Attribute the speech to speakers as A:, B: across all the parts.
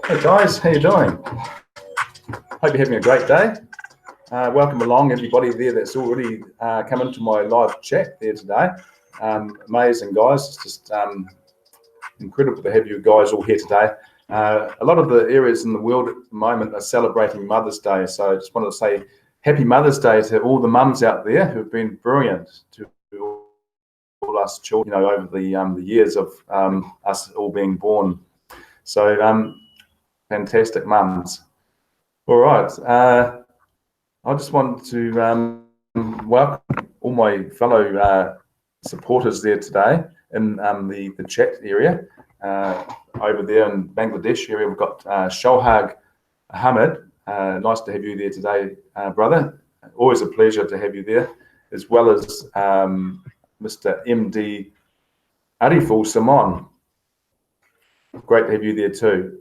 A: Hey guys, how you doing? Hope you're having a great day. Welcome along everybody there that's already come into my live chat there today. Amazing guys, it's just incredible to have you guys all here today. A lot of the areas in the world at the moment are celebrating Mother's Day, so I just wanted to say Happy Mother's Day to all the mums out there who've been brilliant to all us children, over the years of us all being born. So fantastic mums. All right, I just wanted to welcome all my fellow supporters there today in the chat area. Over there in Bangladesh area, we've got Shohag Ahmed. Nice to have you there today, brother. Always a pleasure to have you there, as well as Mr. MD Ariful Simon. Great to have you there too.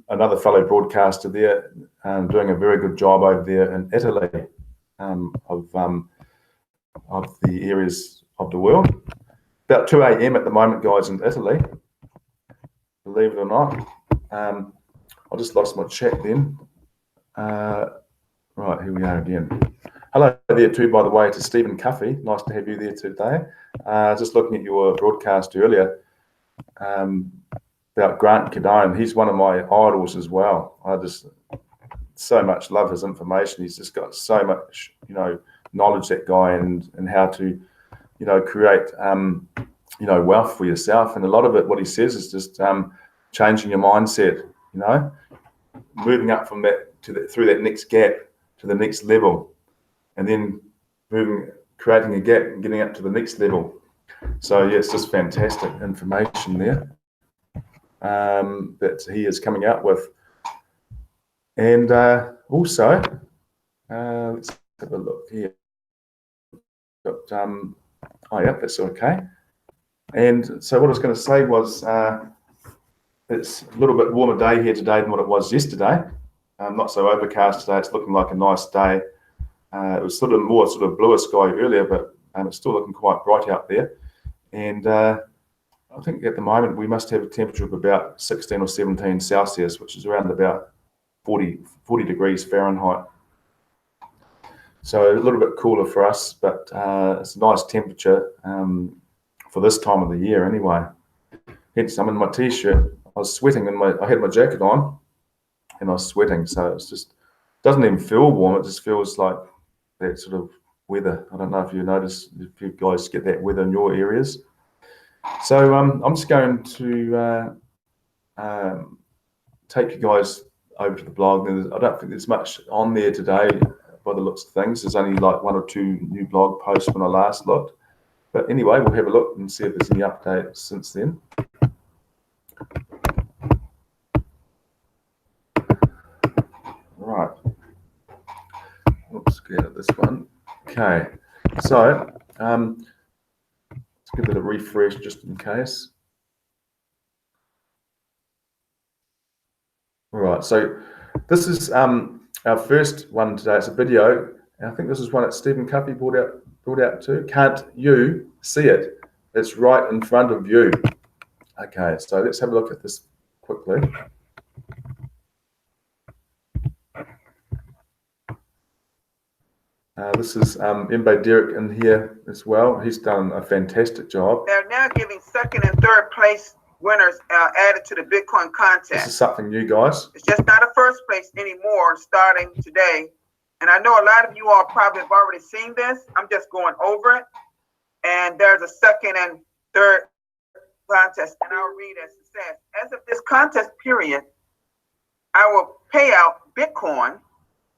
A: Another fellow broadcaster there, doing a very good job over there in Italy, of the areas of the world. About 2 a.m. at the moment, guys, in Italy. Believe it or not. I just lost my chat then. Right, here we are again. Hello there too, by the way, to Stephen Cuffey. Nice to have you there today. Just looking at your broadcast earlier about Grant Cardone. He's one of my idols as well. I just so much love his information. He's just got so much, knowledge, that guy, and how to, create, wealth for yourself. And a lot of it, what he says, is just changing your mindset. Moving up from that through that next gap to the next level, and then creating a gap and getting up to the next level. So yeah, it's just fantastic information there that he is coming out with. And also, let's have a look here. Got, oh yeah, that's okay. And so what I was going to say was, it's a little bit warmer day here today than what it was yesterday. Not so overcast today. It's looking like a nice day. It was sort of bluer sky earlier, but it's still looking quite bright out there. And I think at the moment we must have a temperature of about 16 or 17 Celsius, which is around about 40 degrees Fahrenheit. So a little bit cooler for us, but it's a nice temperature for this time of the year anyway. Hence, I'm in my t-shirt. I was sweating, and I had my jacket on, and I was sweating. So it's just doesn't even feel warm. It just feels like that sort of weather. I don't know if you notice, if you guys get that weather in your areas. So I'm just going to take you guys over to the blog. I don't think there's much on there today by the looks of things. There's only like 1 or 2 new blog posts when I last looked. But anyway, we'll have a look and see if there's any updates since then. Right. Oops, get out of this one. Okay. So let's give it a refresh just in case. All right. So this is our first one today. It's a video. And I think this is one that Stephen Cuffey brought out too. Can't you see it? It's right in front of you. Okay, so let's have a look at this quickly. This is Mbe Derek in here as well. He's done a fantastic job.
B: They're now giving second and third place winners added to the Bitcoin contest.
A: This is something new, guys.
B: It's just not a first place anymore starting today. And I know a lot of you all probably have already seen this. I'm just going over it. And there's a second and third contest. And I'll read as it says. As of this contest period, I will pay out Bitcoin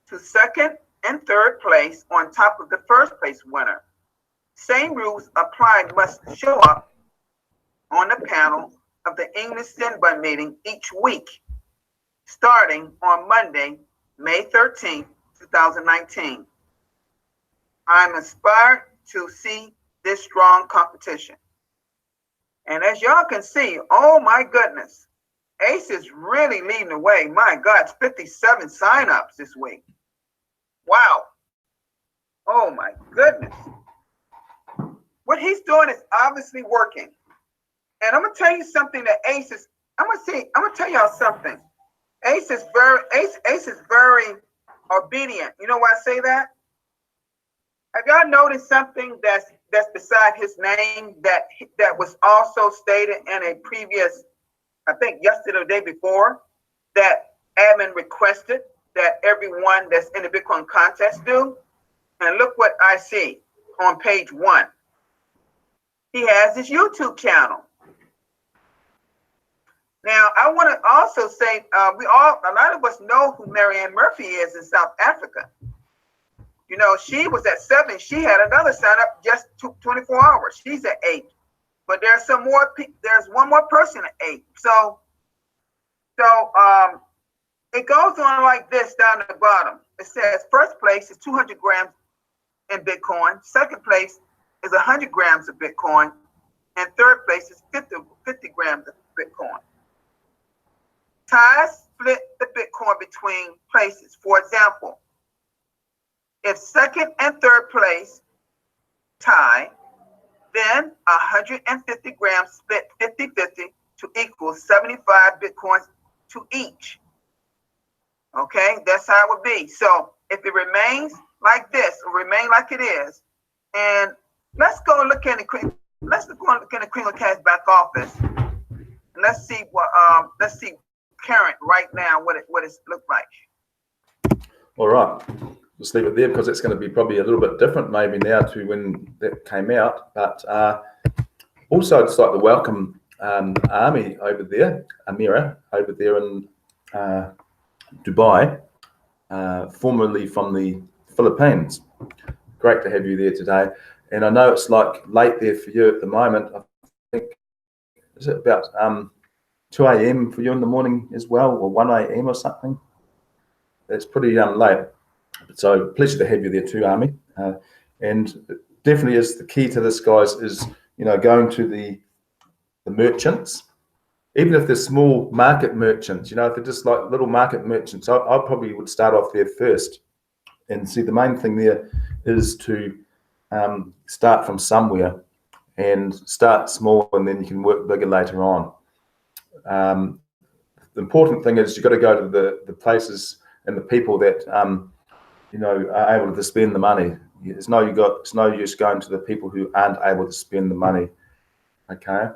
B: to second and third place on top of the first place winner. Same rules apply, must show up on the panel of the English Zenbun meeting each week, starting on Monday, May 13th, 2019. I'm inspired to see this strong competition. And as y'all can see, oh my goodness, Ace is really leading the way. My God, it's 57 signups this week. Wow. Oh my goodness. What he's doing is obviously working. And I'm gonna tell you something that Ace is, I'm gonna tell y'all something. Ace is very obedient. You know why I say that? Have y'all noticed something that's beside his name that was also stated in a previous, I think yesterday or the day before, that admin requested that everyone that's in the Bitcoin contest do? And look what I see on page 1. He has his YouTube channel. Now, I want to also say, a lot of us know who Marianne Murphy is in South Africa. You know, she was at 7. She had another sign up just 24 hours. She's at 8. But there's one more person at 8. So it goes on like this down at the bottom. It says first place is 200 grams in Bitcoin. Second place is 100 grams of Bitcoin. And third place is 50 grams of Bitcoin. Ties split the Bitcoin between places. For example, if second and third place tie, then 150 grams split 50-50 to equal 75 Bitcoins to each. Okay, that's how it would be. So if it remains like this, or remain like it is, and let's go look in the Kringles Cash back office, and let's see current right now what it looked like.
A: All right. Just leave it there because it's going to be probably a little bit different maybe now to when that came out. But also I'd just like to welcome Ami over there, Amira over there in Dubai, formerly from the Philippines. Great to have you there today. And I know it's like late there for you at the moment. I think, is it about 2 a.m. for you in the morning as well, or 1 a.m. or something? It's pretty late. So pleasure to have you there too, Ami. And definitely is the key to this, guys, is, you know, going to the merchants, even if they're small market merchants, you know, if they're just like little market merchants, I probably would start off there first. And see, the main thing there is to start from somewhere and start small, and then you can work bigger later on. The important thing is you've got to go to the places and the people that you know, are able to spend the money. It's no use going to the people who aren't able to spend the money. Okay,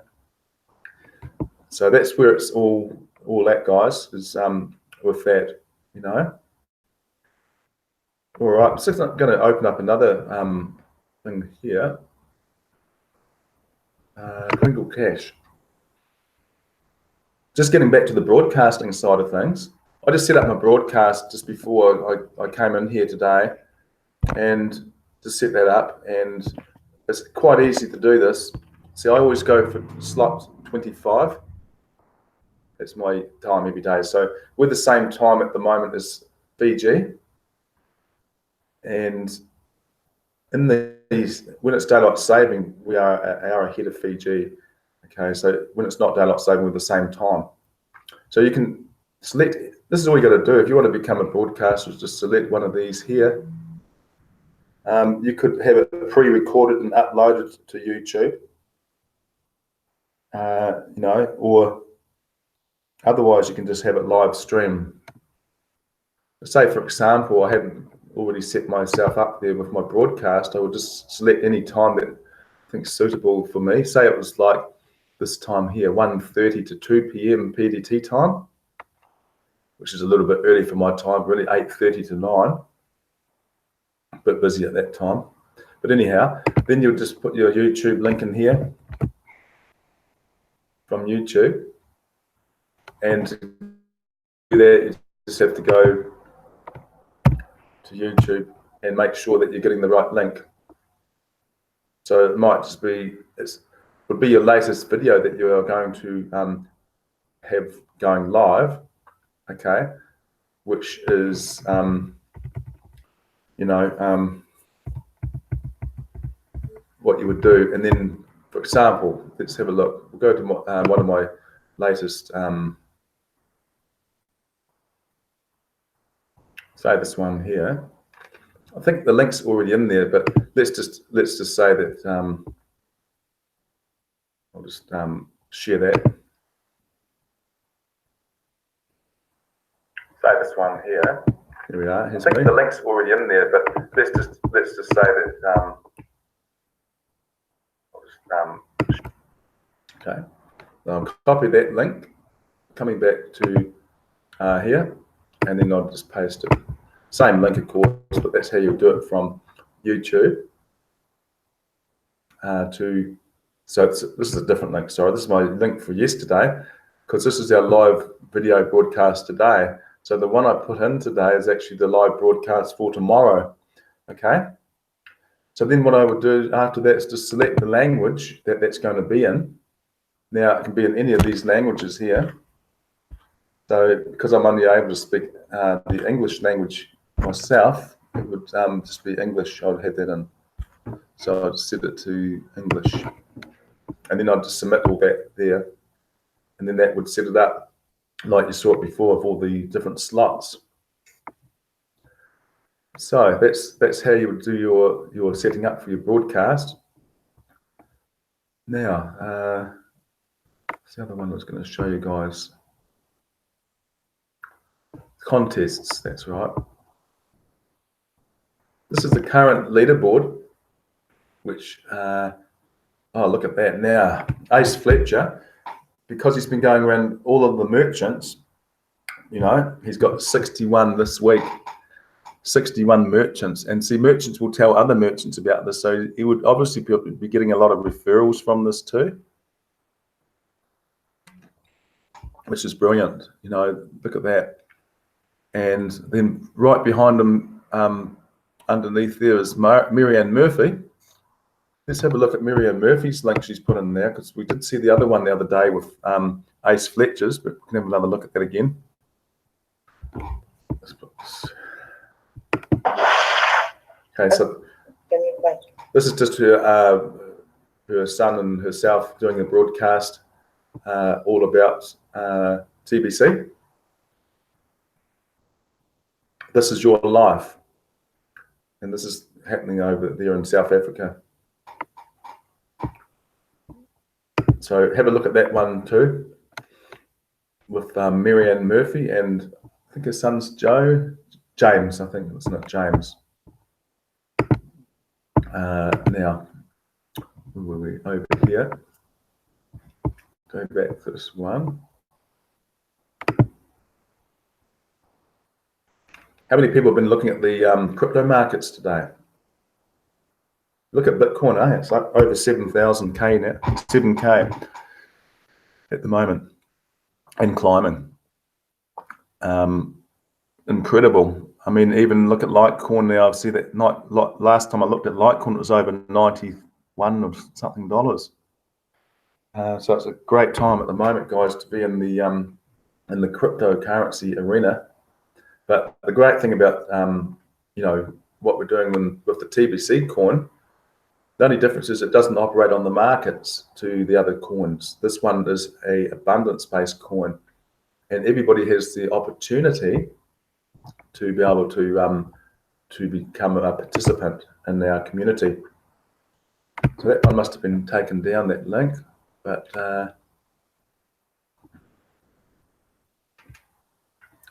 A: so that's where it's all at, guys. Is with that, you know. All right, I'm just going to open up another thing here. Kringle Cash. Just getting back to the broadcasting side of things. I just set up my broadcast just before I came in here today, and just set that up, and it's quite easy to do this. See, I always go for slot 25. That's my time every day. So we're the same time at the moment as Fiji, and in these, when it's daylight saving, we are an hour ahead of Fiji. Okay, so when it's not daylight saving, we're the same time. So you can select. This is all you got to do if you want to become a broadcaster. Just select one of these here. You could have it pre-recorded and uploaded to YouTube. You know, or otherwise you can just have it live stream. Say, for example, I haven't already set myself up there with my broadcast. I would just select any time that I think is suitable for me. Say it was like this time here, 1:30 to 2 p.m. PDT time, which is a little bit early for my time, really 8:30 to 9. A bit busy at that time. But anyhow, then you'll just put your YouTube link in here from YouTube. And there, you just have to go to YouTube and make sure that you're getting the right link. So it might just be, it would be your latest video that you are going to have going live, okay, which is, you know, what you would do. And then, for example, let's have a look. We'll go to one of my latest, say this one here. I think the link's already in there, but let's just say that I'll just share that.
C: say this one here.
A: Here we are.
C: I think the link's already in there, but let's just say that.
A: Okay. I'll copy that link, coming back to here, and then I'll just paste it. Same link, of course, but that's how you do it from YouTube So this is a different link. Sorry, this is my link for yesterday, because this is our live video broadcast today. So the one I put in today is actually the live broadcast for tomorrow. Okay. So then what I would do after that is to select the language that that's going to be in. Now it can be in any of these languages here. So because I'm only able to speak the English language myself, it would just be English. I'd have that in. So I'd set it to English, and then I'd just submit all that there, and then that would set it up like you saw it before of all the different slots. So that's how you would do your setting up for your broadcast. Now, what's the other one I was going to show you guys? Contests, that's right. This is the current leaderboard, which, oh, look at that now. Ace Fletcher, because he's been going around all of the merchants, you know, he's got 61 this week. 61 merchants, and see, merchants will tell other merchants about this, so he would obviously be getting a lot of referrals from this too, which is brilliant. You know, look at that. And then right behind him, underneath there is Marianne Murphy. Let's have a look at Marianne Murphy's link she's put in there, because we did see the other one the other day with Ace Fletcher's, but we can have another look at that again. Let's put this. Okay, so this is just her son and herself doing a broadcast all about TBC. This is your life, and this is happening over there in South Africa. So have a look at that one too, with Marianne Murphy, and I think her son's James, I think, isn't it, James? Now, where were we? Over here. Go back to this one. How many people have been looking at the crypto markets today? Look at Bitcoin, eh? It's like over 7,000K now, 7K at the moment, and climbing. Incredible. I mean, even look at Litecoin now. I've seen that last time I looked at Litecoin, it was over 91 or something dollars. So it's a great time at the moment, guys, to be in the cryptocurrency arena. But the great thing about you know, what we're doing with the TBC coin, the only difference is it doesn't operate on the markets to the other coins. This one is a abundance-based coin, and everybody has the opportunity to be able to become a participant in our community. So that one must have been taken down, that link, but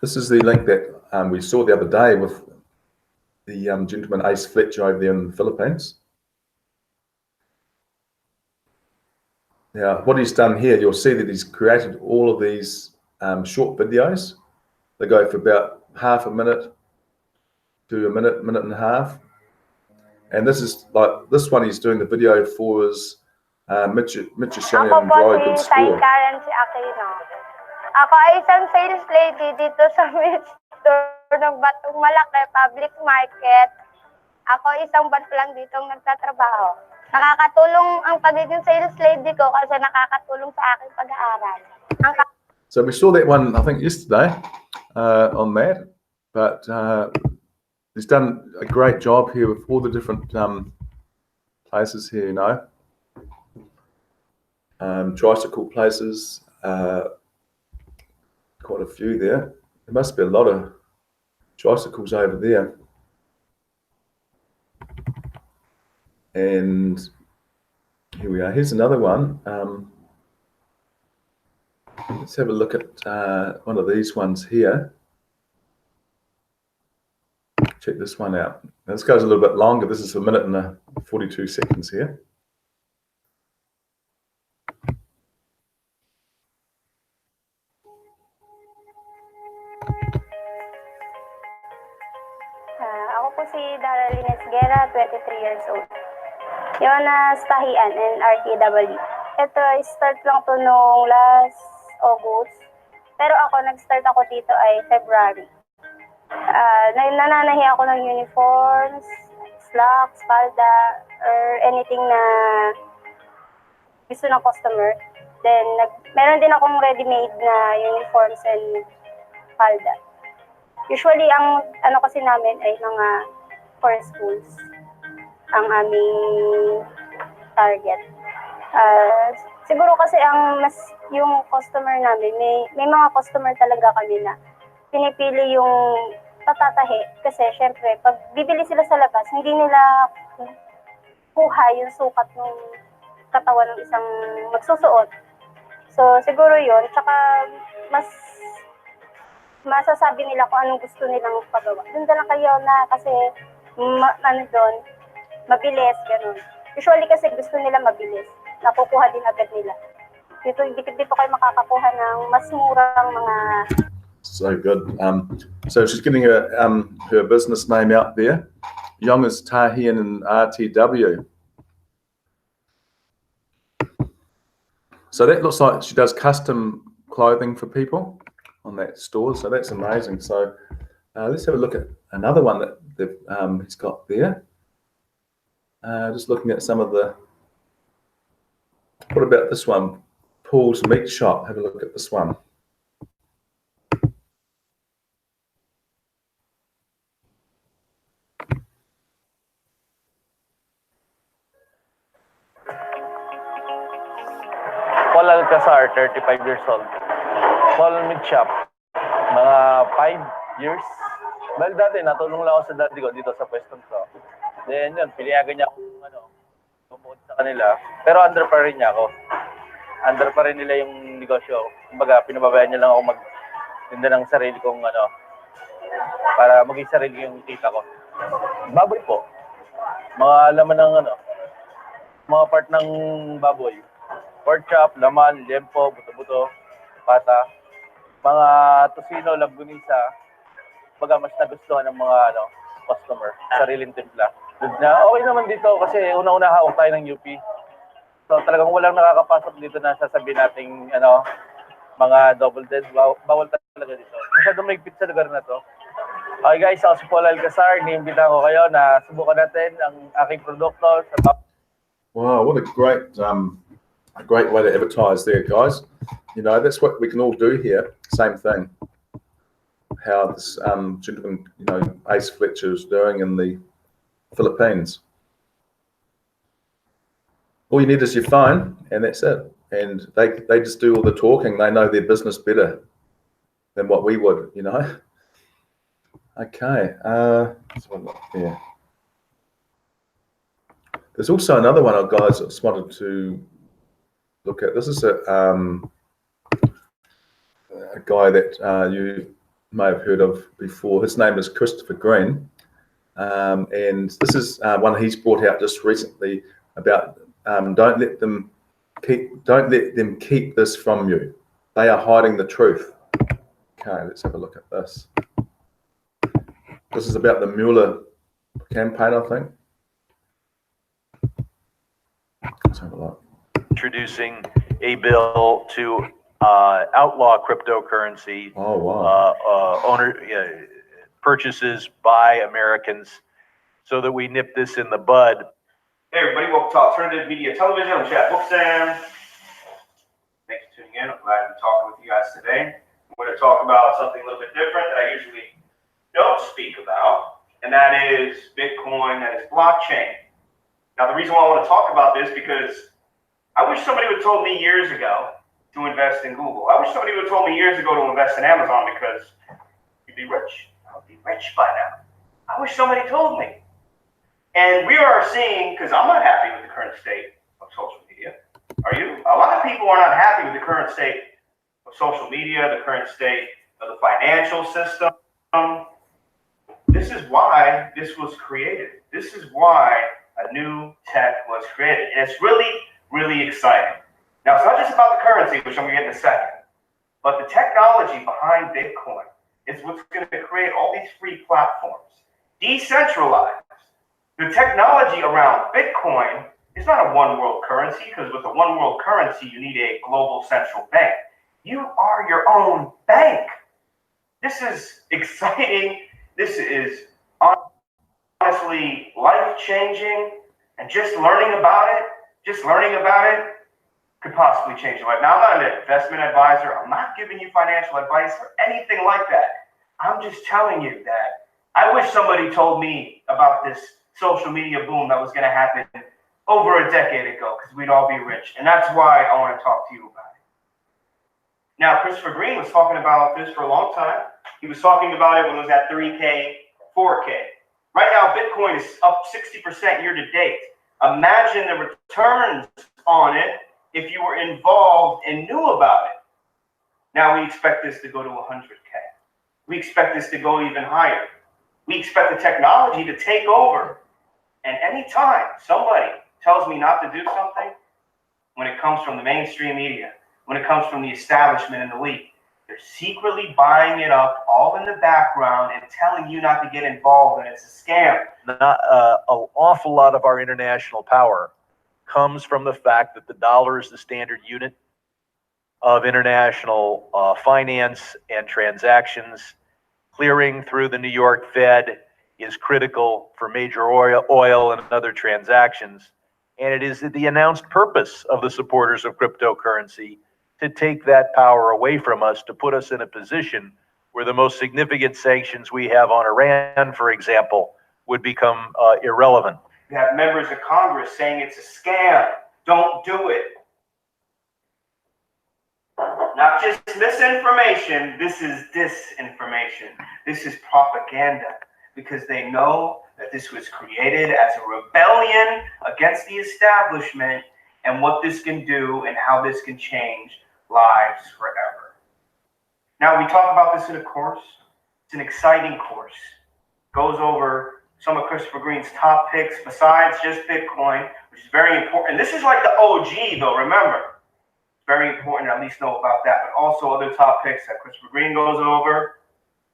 A: this is the link that we saw the other day with the gentleman Ace Fletcher over there in the Philippines. Now, what he's done here, you'll see that he's created all of these short videos. They go for about half a minute to a minute, minute and a half. And this is like, this one he's doing the video for is Mitchell and Dry Goods Store.
D: Ako ay isang sales lady dito sa main store ng Batong Malaki Public Market. Ako isang bat lang ditong nagtatrabaho. Nakakatulong ang pagiging sales lady ko kasi nakakatulong sa aking pag-aaral.
A: So we saw that one, I think, yesterday on that, but he's done a great job here with all the different places here, you know. Tricycle places, quite a few there. There must be a lot of tricycles over there. And here we are. Here's another one. Let's have a look at one of these ones here. check this one out. Now, this goes a little bit longer. This is a minute and 42 seconds here.
D: Ako po si Darlene Esguera, 23 years old. Yun na Stahian and RTW. Ito, start lang to nung last August. Pero ako, nag-start ako dito ay February. Nananahi ako ng uniforms, slacks, palda, or anything na gusto ng customer. Then, meron din akong ready-made na uniforms and palda. Usually, ang ano kasi namin ay mga for schools ang aming target. Siguro kasi yung customer namin, may mga customer talaga kami na pinipili yung patatahi kasi syempre pag bibili sila sa labas, hindi nila kuha yung sukat ng katawan ng isang magsusuot. So siguro yun, tsaka mas masasabi nila kung anong gusto nilang pagawa. Doon lang kayo na kasi doon, mabilis, ganun. Usually kasi gusto nila mabilis. Nakukuha din agad nila. Dito kayo makakakuha ng mas murang mga...
A: So good. So she's getting her business name out there. Young as Tahian and RTW. So that looks like she does custom clothing for people on that store. So that's amazing. So let's have a look at another one that he's got there. Just looking at some of the... What about this one? Paul's Meat Shop. Have a look at this one.
E: Paul Alcazar, 35 years old. Paul Meat Shop, mga 5 years. Well, dati natulong lang ako sa daddy ko dito sa pwestong to. Then yun, piliyagan niya akong tumuod sa kanila. Pero under pa rin niya ako. Under pa rin nila yung negosyo. Kumbaga, pinababayaan niya lang ako magtinda ng sarili kong para maging sarili yung kita ko. Baboy po. Mga laman ng mga part ng baboy. Pork chop, laman, liempo, buto-buto, pata, mga tosino, laggunisa, baga mas nagustuhan ng mga customer, sariling timpla. Okay naman dito kasi una-una hawak tayo ng UP. So talagang walang nakakapasok dito na sasabihin nating mga double dead, bawal talaga dito. Masyadong mahigpit sa lugar na to. Okay guys, ako si Paul Alcazar, niimbitahan ko kayo na subukan natin ang aking produkto.
A: Wow, what a great way to advertise there, guys. You know, that's what we can all do here. Same thing. How this gentleman, Ace Fletcher is doing in the Philippines. All you need is your phone, and that's it. And they just do all the talking. They know their business better than what we would, Okay. Yeah. There's also another one, guys. I just wanted to look at. This is a guy that you may have heard of before. His name is Christopher Green, and this is one he's brought out just recently about don't let them keep this from you. They are hiding the truth. Okay, let's have a look at this. This is about the Mueller campaign, I think. Let's have a look.
F: Introducing a bill to outlaw cryptocurrency.
A: Oh wow!
F: Purchases by Americans, so that we nip this in the bud.
G: Hey everybody, welcome to Alternative Media Television. I'm Chad Bookstand. Thanks for tuning in. I'm glad to be talking with you guys today. I'm going to talk about something a little bit different that I usually don't speak about, and that is Bitcoin, that is blockchain. Now, the reason why I want to talk about this because I wish somebody would have told me years ago to invest in Google. I wish somebody would have told me years ago to invest in Amazon because you'd be rich. I would be rich by now. I wish somebody told me. And we are seeing, because I'm not happy with the current state of social media. Are you? A lot of people are not happy with the current state of social media, the current state of the financial system. this is why this was created. This is why a new tech was created. And it's really, really exciting. Now, it's not just about the currency, which I'm going to get in a second, but the technology behind Bitcoin is what's going to create all these free platforms, decentralized. The technology around Bitcoin is not a one world currency, because with a one world currency, you need a global central bank. You are your own bank. This is exciting. This is honestly life-changing, and just learning about it could possibly change your life. Now, I'm not an investment advisor. I'm not giving you financial advice or anything like that. I'm just telling you that I wish somebody told me about this social media boom that was going to happen over a decade ago, because we'd all be rich. And that's why I want to talk to you about it. Now, Christopher Green was talking about this for a long time. He was talking about it when it was at 3K, 4K. Right now, Bitcoin is up 60% year to date. Imagine the returns on it if you were involved and knew about it. Now we expect this to go to 100K. We expect this to go even higher. We expect the technology to take over. And anytime somebody tells me not to do something, when it comes from the mainstream media, when it comes from the establishment and elite, they're secretly buying it up all in the background and telling you not to get involved, and it's a scam.
F: An awful lot of our international power comes from the fact that the dollar is the standard unit of international finance and transactions. Clearing through the New York Fed is critical for major oil and other transactions. And it is the announced purpose of the supporters of cryptocurrency to take that power away from us, to put us in a position where the most significant sanctions we have on Iran, for example, would become irrelevant.
G: You have members of Congress saying it's a scam. Don't do it. Not just misinformation, this is disinformation. This is propaganda, because they know that this was created as a rebellion against the establishment, and what this can do and how this can change lives forever. Now, we talk about this in a course. It's an exciting course. Goes over some of Christopher Green's top picks besides just Bitcoin, which is very important. This is like the OG, though, remember. It's very important to at least know about that, but also other top picks that Christopher Green goes over.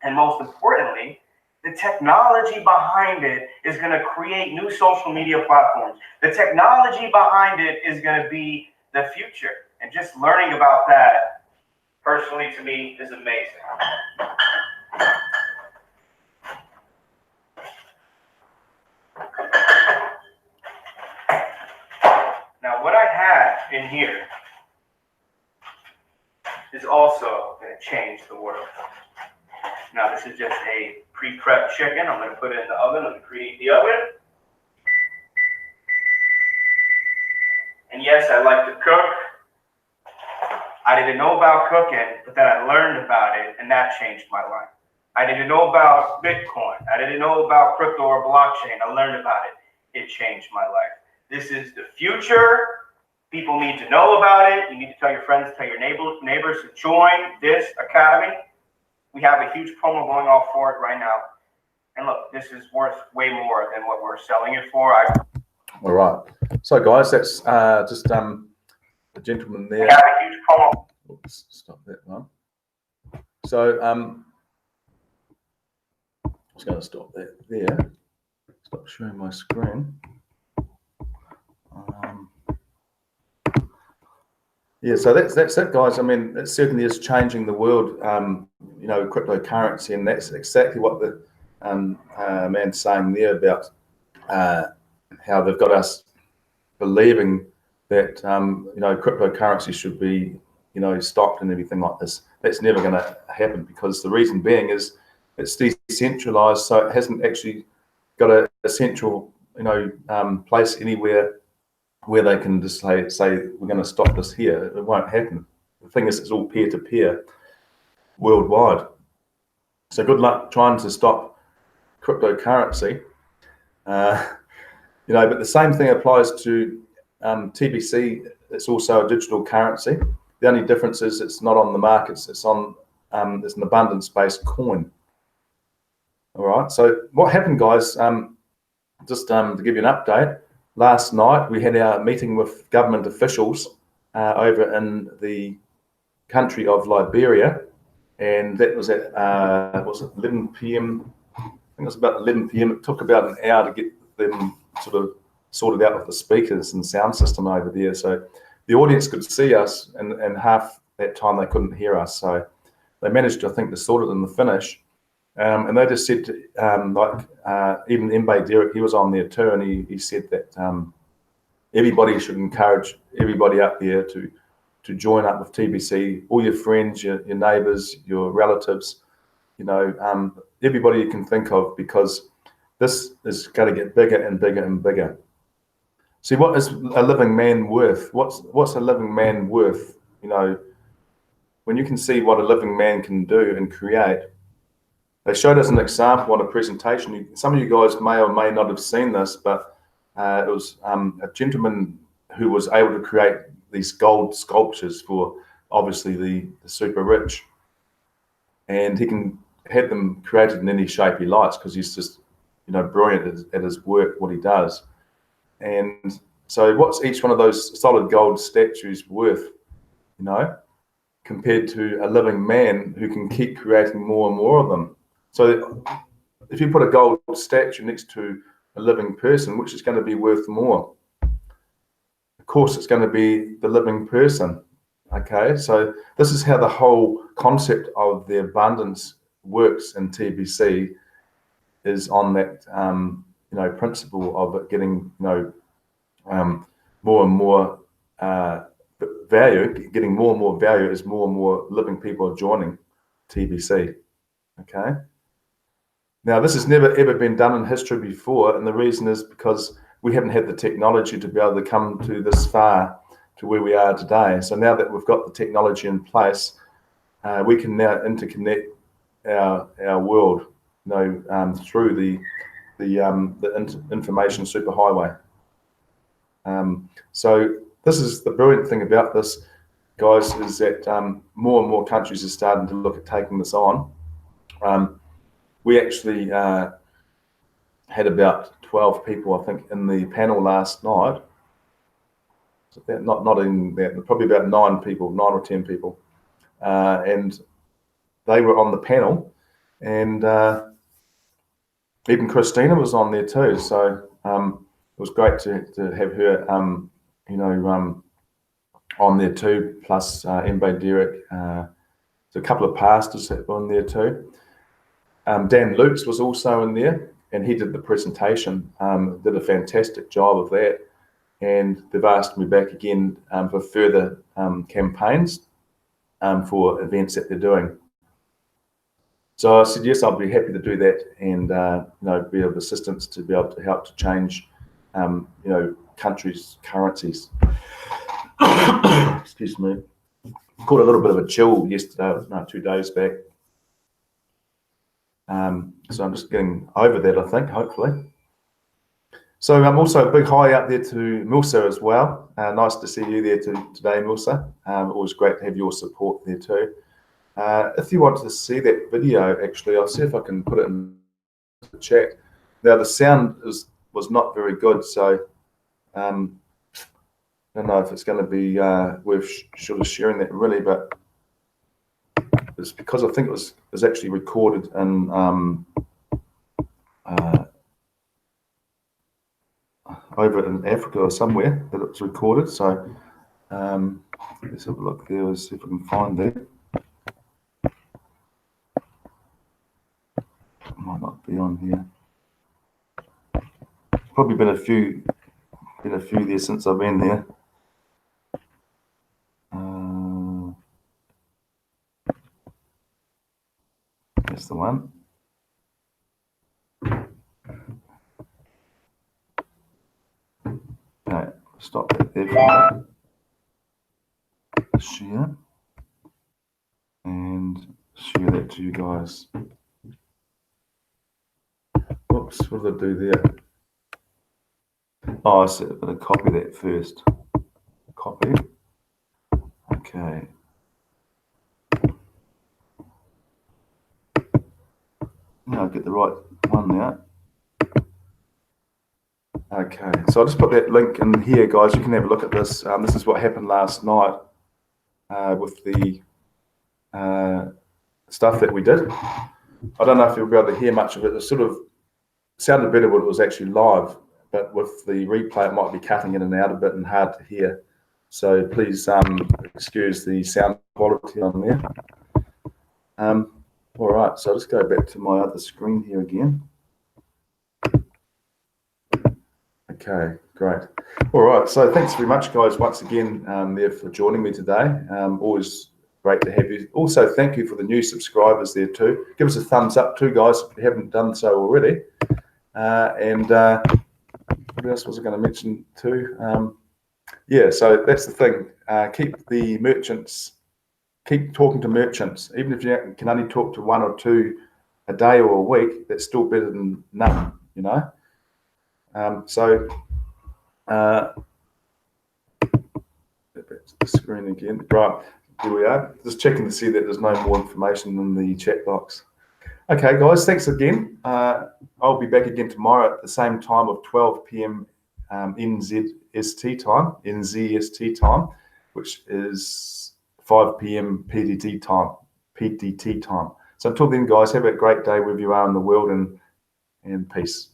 G: And most importantly, the technology behind it is going to create new social media platforms. The technology behind it is going to be the future. And just learning about that, personally, to me, is amazing. Now, what I have in here is also going to change the world. Now, this is just a pre-prepped chicken. I'm going to put it in the oven. Let me preheat the oven. And yes, I like to cook. I didn't know about cooking, but then I learned about it, and that changed my life. I didn't know about Bitcoin. I didn't know about crypto or blockchain. I learned about it. It changed my life. This is the future. People need to know about it. You need to tell your friends, tell your neighbors to join this academy. We have a huge promo going off for it right now. And look, this is worth way more than what we're selling it for.
A: All right. So, guys, that's just the gentleman there.
G: We have a huge promo.
A: Oops, stop that one. So, I'm just going to stop that there. Stop sharing my screen. Yeah, so that's it, guys. I mean, it certainly is changing the world, you know, cryptocurrency, and that's exactly what the man's saying there about how they've got us believing that, you know, cryptocurrency should be, you know, stopped and everything like this. That's never going to happen, because the reason being is it's decentralized, so it hasn't actually got a central, you know, place anywhere where they can just say we're going to stop this here. It won't happen. The thing is, it's all peer-to-peer worldwide. So good luck trying to stop cryptocurrency. You know, but the same thing applies to TBC. It's also a digital currency. The only difference is it's not on the markets. It's on it's an abundance-based coin. All right. So what happened, guys? Just to give you an update, last night we had our meeting with government officials over in the country of Liberia, and that was at was it 11 p.m. I think it was about 11 p.m. It took about an hour to get them sort of sorted out with the speakers and sound system over there. So the audience could see us, and half that time they couldn't hear us. So they managed, I think, to sort it in the finish. And they just said, even Mbe Derek, he was on there too, and he said that everybody should encourage everybody up there to join up with TBC, all your friends, your neighbours, your relatives, everybody you can think of, because this is going to get bigger and bigger and bigger. See, what is a living man worth? What's a living man worth? When you can see what a living man can do and create. They showed us an example on a presentation. Some of you guys may or may not have seen this, but it was a gentleman who was able to create these gold sculptures for, obviously, the super rich. And he can have them created in any shape he likes, because he's just, brilliant at his work, what he does. And so what's each one of those solid gold statues worth, compared to a living man who can keep creating more and more of them? So if you put a gold statue next to a living person, which is going to be worth more? Of course, it's going to be the living person. Okay, so this is how the whole concept of the abundance works in TBC, is on that principle of it getting more and more value, getting more and more value as more and more living people are joining TBC. Okay. Now, this has never ever been done in history before, and the reason is because we haven't had the technology to be able to come to this far, to where we are today. So now that we've got the technology in place, we can now interconnect our world, through the information superhighway. So this is the brilliant thing about this, guys, is that more and more countries are starting to look at taking this on. We actually had about 12 people, I think, in the panel last night. So not in that, probably about 9 or 10 people, and they were on the panel, and even Christina was on there too. So it was great to have her, on there too. Plus Mbe Derek, so a couple of pastors that were on there too. Dan Lukes was also in there, and he did the presentation, did a fantastic job of that. And they've asked me back again for further campaigns for events that they're doing. So I said, yes, I'll be happy to do that, and be of assistance to be able to help to change, countries' currencies. Excuse me. Caught a little bit of a chill yesterday, 2 days back. So I'm just getting over that, I think, hopefully. So I'm also a big hi out there to Milsa as well. Nice to see you there today, Milsa. Always great to have your support there too. If you want to see that video, actually, I'll see if I can put it in the chat. Now, the sound was not very good, so I don't know if it's going to be worth sort of sharing that really, but it's because I think it was actually recorded in over in Africa or somewhere that it was recorded. So let's have a look there. Let's see if I can find that. It might not be on here. Probably been a few there since I've been there. That's the one. Okay, stop that there for a minute. Share. And share that to you guys. Whoops, what did I do there? Oh, I said I'm going to copy that first. Copy. Okay. I'll get the right one now. Okay, so I'll just put that link in here, guys. You can have a look at this. This is what happened last night with the stuff that we did. I don't know if you'll be able to hear much of it. It sort of sounded better when it was actually live, but with the replay, it might be cutting in and out a bit and hard to hear. So please excuse the sound quality on there. All right, so I'll just go back to my other screen here again. Okay, great. All right, so thanks very much, guys, once again there for joining me today. Always great to have you. Also, thank you for the new subscribers there too. Give us a thumbs up too, guys, if you haven't done so already. And what else was I going to mention too? Yeah, so that's the thing. Keep the merchants, keep talking to merchants. Even if you can only talk to one or two a day or a week, that's still better than none, you know? So back to the screen again. Right, here we are. Just checking to see that there's no more information in the chat box. Okay, guys, thanks again. I'll be back again tomorrow at the same time of 12 p.m. NZST time, which is 5 p.m. PDT time. So until then, guys, have a great day wherever you are in the world, and peace.